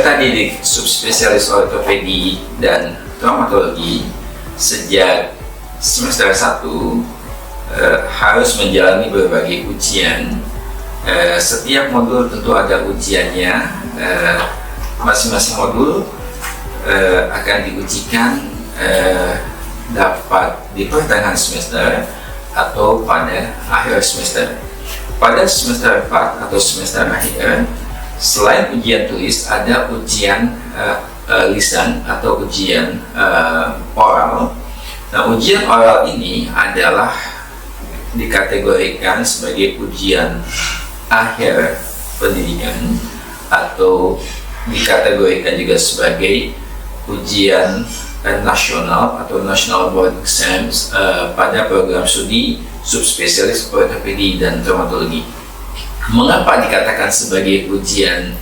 tadi di subspesialis ortopedi dan traumatologi sejak semester 1 harus menjalani berbagai ujian. Setiap modul tentu ada ujiannya. Masing-masing modul akan diujikan dapat di pertengahan semester atau pada akhir semester. Pada semester 4 atau semester akhir, selain ujian tulis, ada ujian lisan atau ujian oral. Nah, ujian oral ini adalah dikategorikan sebagai ujian akhir pendidikan atau dikategorikan juga sebagai ujian nasional atau national board exams pada program studi subspesialis ortopedi dan traumatologi. Mengapa dikatakan sebagai ujian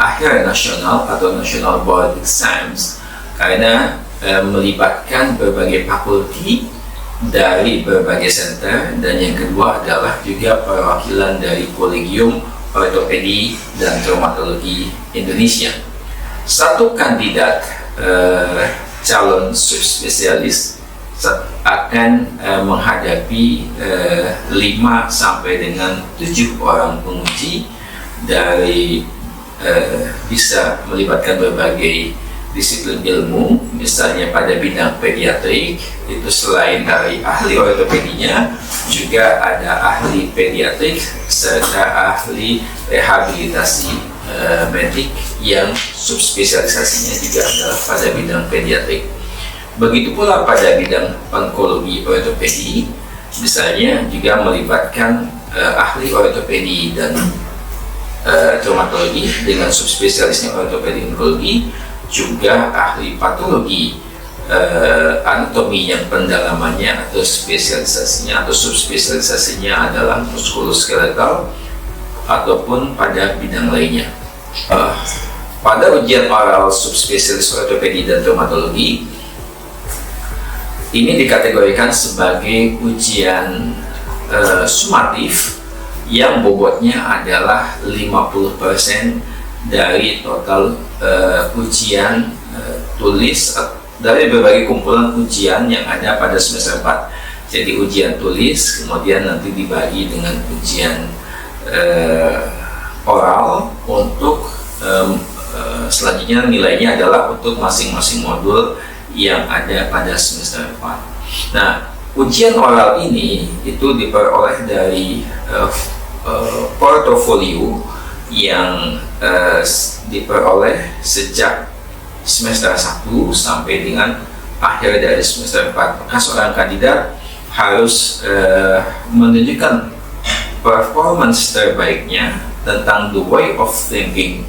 akhir nasional atau national board exams? Karena melibatkan berbagai fakulti dari berbagai center, dan yang kedua adalah juga perwakilan dari Kolegium Ortopedi dan Traumatologi Indonesia. Satu kandidat calon subspesialis akan menghadapi 5 sampai dengan 7 orang penguji dari bisa melibatkan berbagai disiplin ilmu. Misalnya pada bidang pediatrik, itu selain dari ahli ortopedinya juga ada ahli pediatrik serta ahli rehabilitasi medik yang subspesialisasinya juga adalah pada bidang pediatrik. Begitu pula pada bidang onkologi ortopedi, misalnya juga melibatkan ahli ortopedi dan traumatologi dengan subspesialisnya ortopedi onkologi, juga ahli patologi anatomi yang pendalamannya atau spesialisasinya atau subspesialisasinya adalah muskuloskeletal ataupun pada bidang lainnya. Pada ujian oral subspesialis ortopedi dan traumatologi ini dikategorikan sebagai ujian sumatif yang bobotnya adalah 50% dari total ujian tulis dari berbagai kumpulan ujian yang ada pada semester 4. Jadi ujian tulis kemudian nanti dibagi dengan ujian oral untuk selanjutnya nilainya adalah untuk masing-masing modul yang ada pada semester 4. Nah, ujian oral ini itu diperoleh dari portofolio yang diperoleh sejak semester 1 sampai dengan akhir dari semester 4. Maka seorang kandidat harus menunjukkan performance terbaiknya tentang the way of thinking,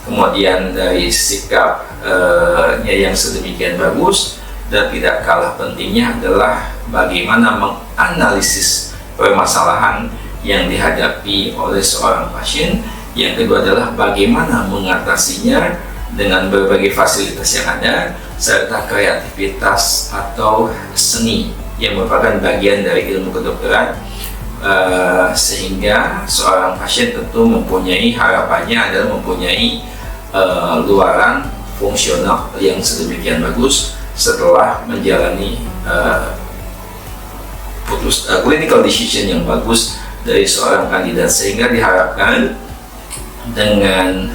kemudian dari sikapnya yang sedemikian bagus, dan tidak kalah pentingnya adalah bagaimana menganalisis permasalahan yang dihadapi oleh seorang pasien. Yang kedua adalah bagaimana mengatasinya dengan berbagai fasilitas yang ada, serta kreativitas atau seni yang merupakan bagian dari ilmu kedokteran, sehingga seorang pasien tentu mempunyai harapannya adalah mempunyai luaran fungsional yang sedemikian bagus setelah menjalani clinical decision yang bagus dari seorang kandidat, sehingga diharapkan dengan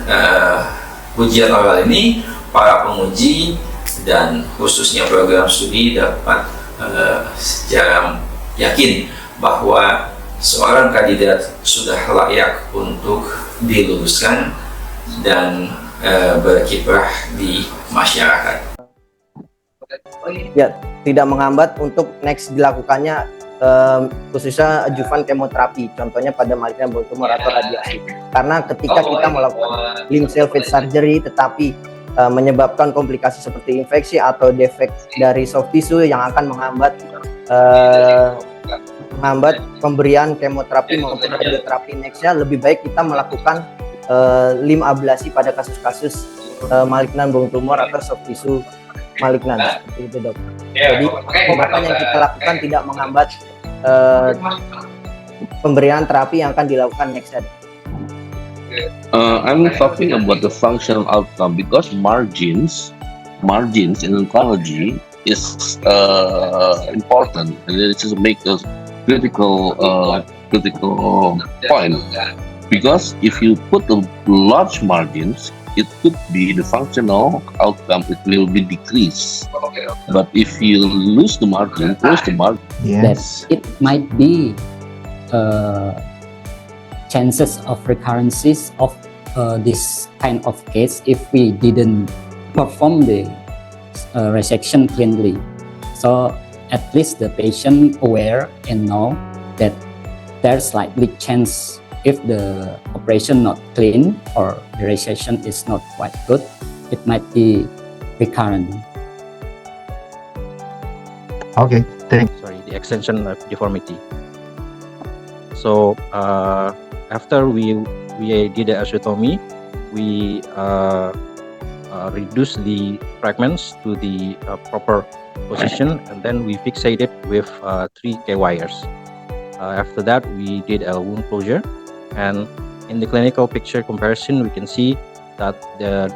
ujian oral ini para penguji dan khususnya program studi dapat secara yakin bahwa seorang kandidat sudah layak untuk diluluskan dan berkiprah di masyarakat. Ya, tidak menghambat untuk next dilakukannya khususnya adjuvan kemoterapi, contohnya pada malignan bawah tumor atau radiasi. Karena ketika kita melakukan limb salvage surgery tetapi menyebabkan komplikasi seperti infeksi atau defek dari soft tissue yang akan menghambat pemberian kemoterapi maupun radioterapi nextnya, lebih baik kita melakukan limb ablasi pada kasus-kasus malignan bone tumor atau soft tissue malignan, seperti itu, dok. Jadi pengobatan yang kita lakukan tidak menghambat pemberian terapi yang akan dilakukan nextnya. I'm talking about the functional outcome because margins in oncology is important, and it is make a critical point because if you put the large margins, it could be the functional outcome it will be decreased. But if you close the margin, that Yes. it might be chances of recurrences of this kind of case if we didn't perform the resection cleanly. So at least the patient aware and know that there's likely chance if the operation not clean or the resection is not quite good, it might be recurrent. Okay, thanks. The extension of deformity. So after we did the osteotomy, we reduce the fragments to the proper position, and then we fixate it with 3 K wires. After that, we did a wound closure, and in the clinical picture comparison, we can see that the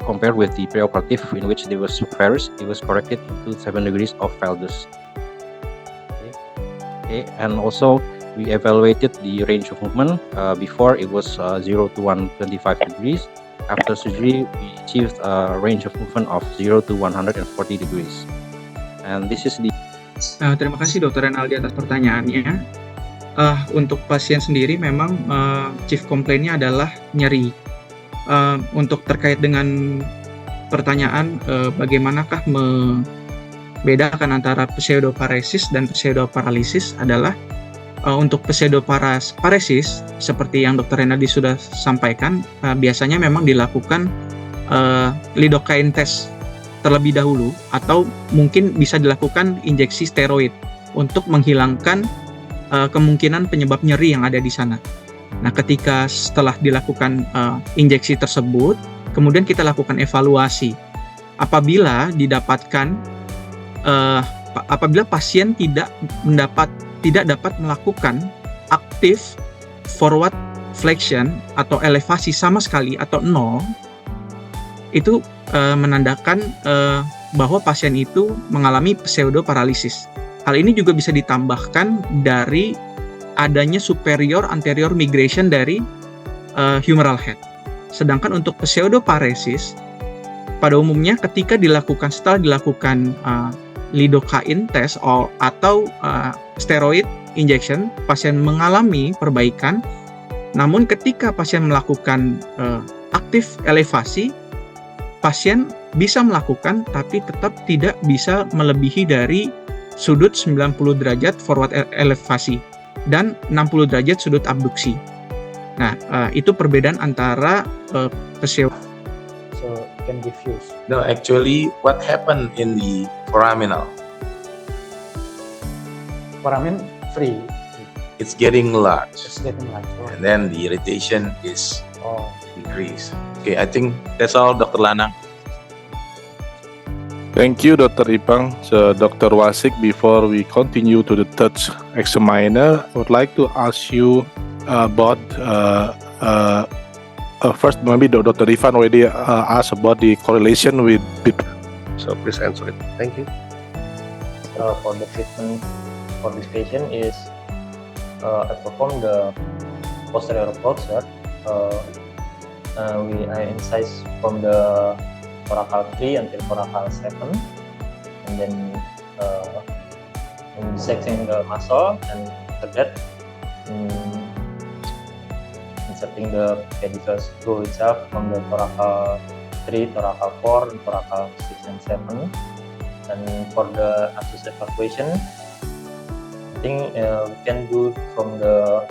compared with the preoperative in which there was varus, it was corrected into 7 degrees of Feldus. Okay, and also we evaluated the range of movement. Before it was 0 to 125 degrees. After surgery, we achieved a range of movement of 0 to 140 degrees. And this is the Terima kasih Dr. Renaldi atas pertanyaannya. Untuk pasien sendiri memang chief complaint-nya adalah nyeri. Untuk terkait dengan pertanyaan bagaimanakah membedakan antara pseudoparesis dan pseudoparalisis adalah untuk pseudoparesis seperti yang Dr. Renaldi sudah sampaikan, biasanya memang dilakukan lidocaine test terlebih dahulu atau mungkin bisa dilakukan injeksi steroid untuk menghilangkan kemungkinan penyebab nyeri yang ada di sana. Nah, ketika setelah dilakukan injeksi tersebut, kemudian kita lakukan evaluasi. Apabila pasien tidak dapat melakukan aktif forward flexion atau elevasi sama sekali atau nol, itu menandakan bahwa pasien itu mengalami pseudoparalisis. Hal ini juga bisa ditambahkan dari adanya superior anterior migration dari humeral head. Sedangkan untuk pseudoparesis, pada umumnya ketika setelah dilakukan lidocaine test atau steroid injection, pasien mengalami perbaikan. Namun ketika pasien melakukan aktif elevasi, pasien bisa melakukan tapi tetap tidak bisa melebihi dari sudut 90 derajat forward elevasi dan 60 derajat sudut abduksi. Nah, itu perbedaan antara pseudo. So it can diffuse. No, actually, what happened in the foraminal? Foramen free. It's getting large, It's getting larger. and then the irritation is Oh, increased. Okay, I think that's all, Dr. Lanang. Thank you, Dr. Ipang. So, Dr. Wasik, before we continue to the third examiner, I would like to ask you about first, maybe Dr. Irfan already asked about the correlation with so please answer it. Thank you. for the treatment for this patient is I perform the posterior closure. I incise from the thoracal 3 until thoracal 7, and then dissecting the muscle, and after that inserting the pedicle screw itself from the thoracal 3, thoracal 4, and thoracal 6 and 7. And for the abscess evacuation, I think we can do from the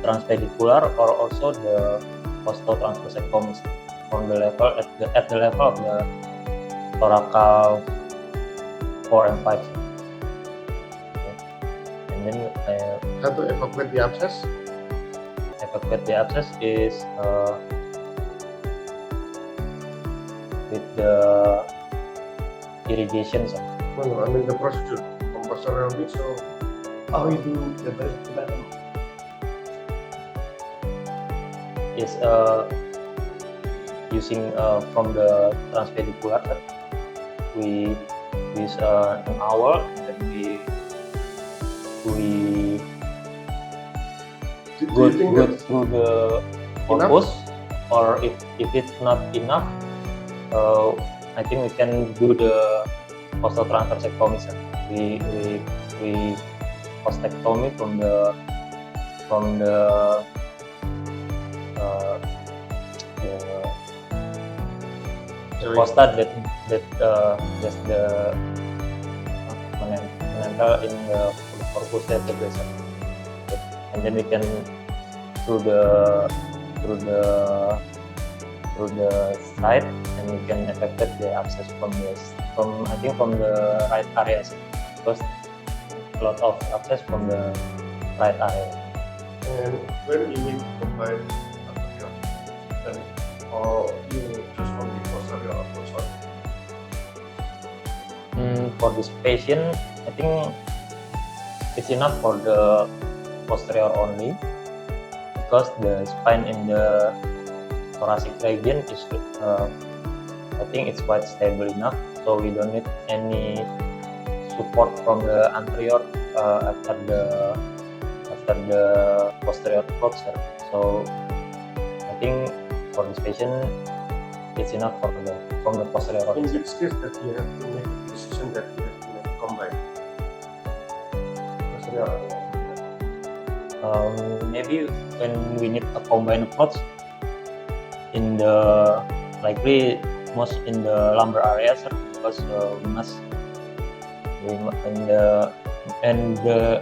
transpedicular or also the costotransversectomy from the level at the level of the thoracal 4 and 5. Okay. And then How to evacuate the abscess? evacuate the abscess is with the irrigation. No, I mean the procedure. Compulsory so How you do the is using from the transpedicular. We use an hour, and then we go through the corpus, or if it's not enough, I think we can do the costal transversectomy. We costectomy from the costa that just the menempel in the corpus vertebration, and then we can through the side, and we can effect the abscess from the right areas, because a lot of abscess from the right area. And when you need to combine arterial, then or you just only posterior approach? For this patient, I think it's enough for the posterior only, because the spine in the thoracic region is, I think it's quite stable enough, so we don't need any support from the anterior after the posterior closure. So I think for this patient, it's enough from the posterior. In which case that you have to make a decision that you have to make combine posterior. Maybe when we need a combined approach in the likely most in the lumbar area, sir, because and the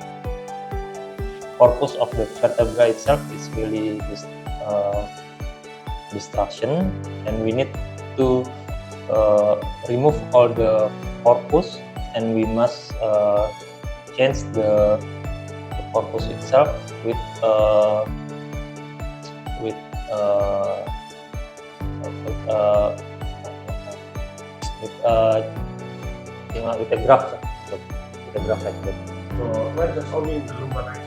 corpus of the vertebra itself is really distraction, and we need to remove all the corpus, and we must change the corpus itself with a graph, with a graph like that. So not just only in the lumbar region,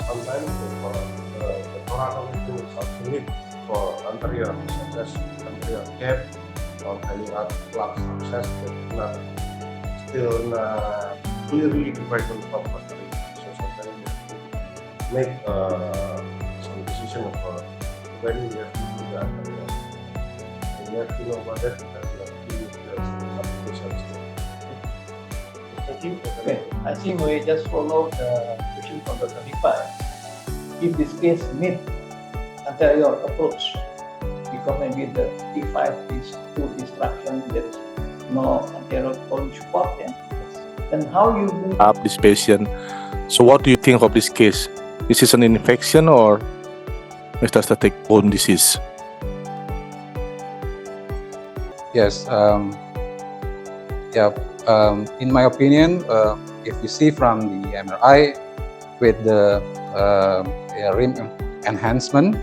sometimes for the thoracic region is also need for anterior, such as anterior gap or hemilateral abscess that still not clearly divided from posterior. So sometimes you have to make some decision of when you have to do the anterior. And you have to know about that because you have to do the applications. Thank you. Okay, I think we just follow the question from Dr. Dipa. If this case need anterior approach, because maybe the T5 is too distraction, there is no anterior bone support, then how you do Up this patient. So what do you think of this case? Is this an infection or metastatic bone disease? Yes. In my opinion, if you see from the MRI with the rim enhancement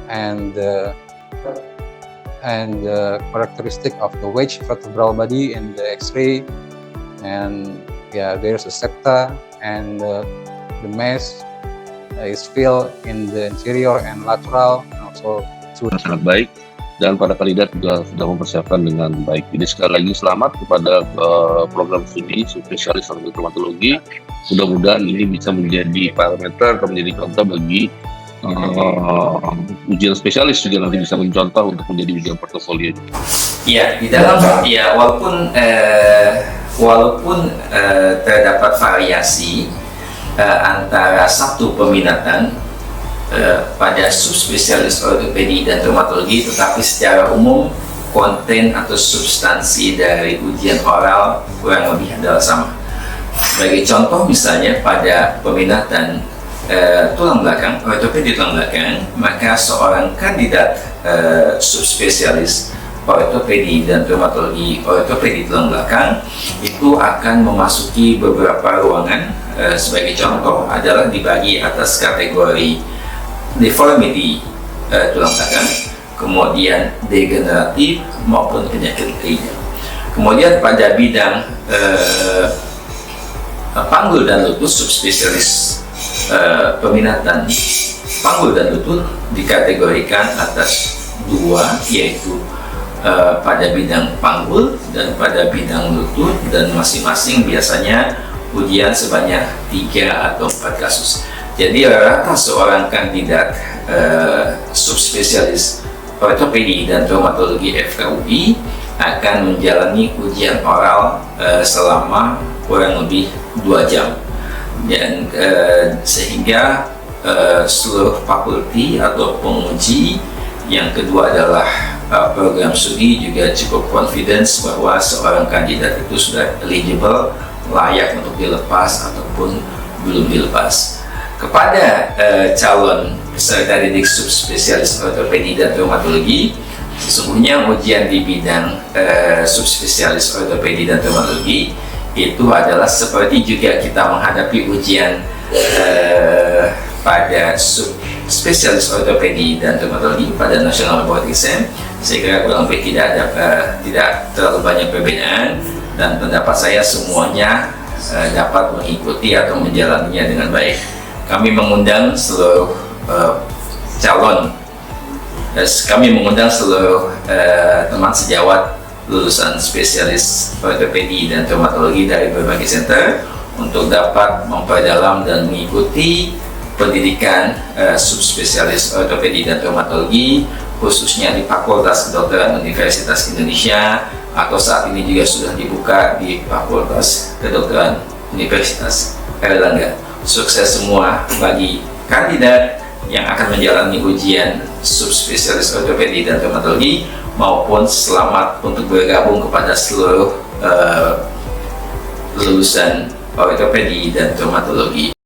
and the characteristic of the wedge vertebral body in the X-ray, and there's a septa, and the mesh is filled in the anterior and lateral, and also sangat baik, dan para kandidat juga sudah mempersiapkan dengan baik. Jadi sekali lagi selamat kepada program studi spesialis traumatologi. Mudah-mudahan ini bisa menjadi parameter atau menjadi contoh bagi ujian spesialis juga nanti bisa mencontoh untuk menjadi ujian portofolio. Ya, di dalam walaupun terdapat variasi antara satu peminatan pada subspesialis ortopedi dan traumatologi, tetapi secara umum konten atau substansi dari ujian oral kurang lebih adalah sama. Sebagai contoh misalnya pada peminatan tulang belakang, ortopedi tulang belakang, maka seorang kandidat subspesialis ortopedi dan traumatologi ortopedi tulang belakang itu akan memasuki beberapa ruangan. Sebagai contoh adalah dibagi atas kategori deformity tulang belakang, kemudian degeneratif maupun penyakit lainnya. Kemudian pada bidang panggul dan lutut subspesialis peminatan panggul dan lutut dikategorikan atas dua, yaitu pada bidang panggul dan pada bidang lutut, dan masing-masing biasanya ujian sebanyak 3 atau 4 kasus. Jadi rata seorang kandidat subspesialis ortopedi dan traumatologi FKUI akan menjalani ujian oral selama kurang lebih 2 jam, dan sehingga seluruh fakulti atau penguji, yang kedua adalah program studi juga cukup confidence bahwa seorang kandidat itu sudah eligible, layak untuk dilepas ataupun belum dilepas. Kepada calon peserta didik subspesialis ortopedi dan traumatologi, sesungguhnya ujian di bidang subspesialis ortopedi dan traumatologi itu adalah seperti juga kita menghadapi ujian pada subspesialis ortopedi dan traumatologi pada National Board Exam. Saya kira kurang lebih tidak terlalu banyak perbedaan, dan pendapat saya semuanya dapat mengikuti atau menjalaninya dengan baik. Kami mengundang seluruh teman sejawat lulusan spesialis ortopedi dan traumatologi dari berbagai center untuk dapat memperdalam dan mengikuti pendidikan subspesialis ortopedi dan traumatologi, khususnya di Fakultas Kedokteran Universitas Indonesia, atau saat ini juga sudah dibuka di Fakultas Kedokteran Universitas Airlangga. Sukses semua bagi kandidat yang akan menjalani ujian subspesialis ortopedi dan traumatologi, maupun selamat untuk bergabung kepada seluruh lulusan ortopedi dan traumatologi.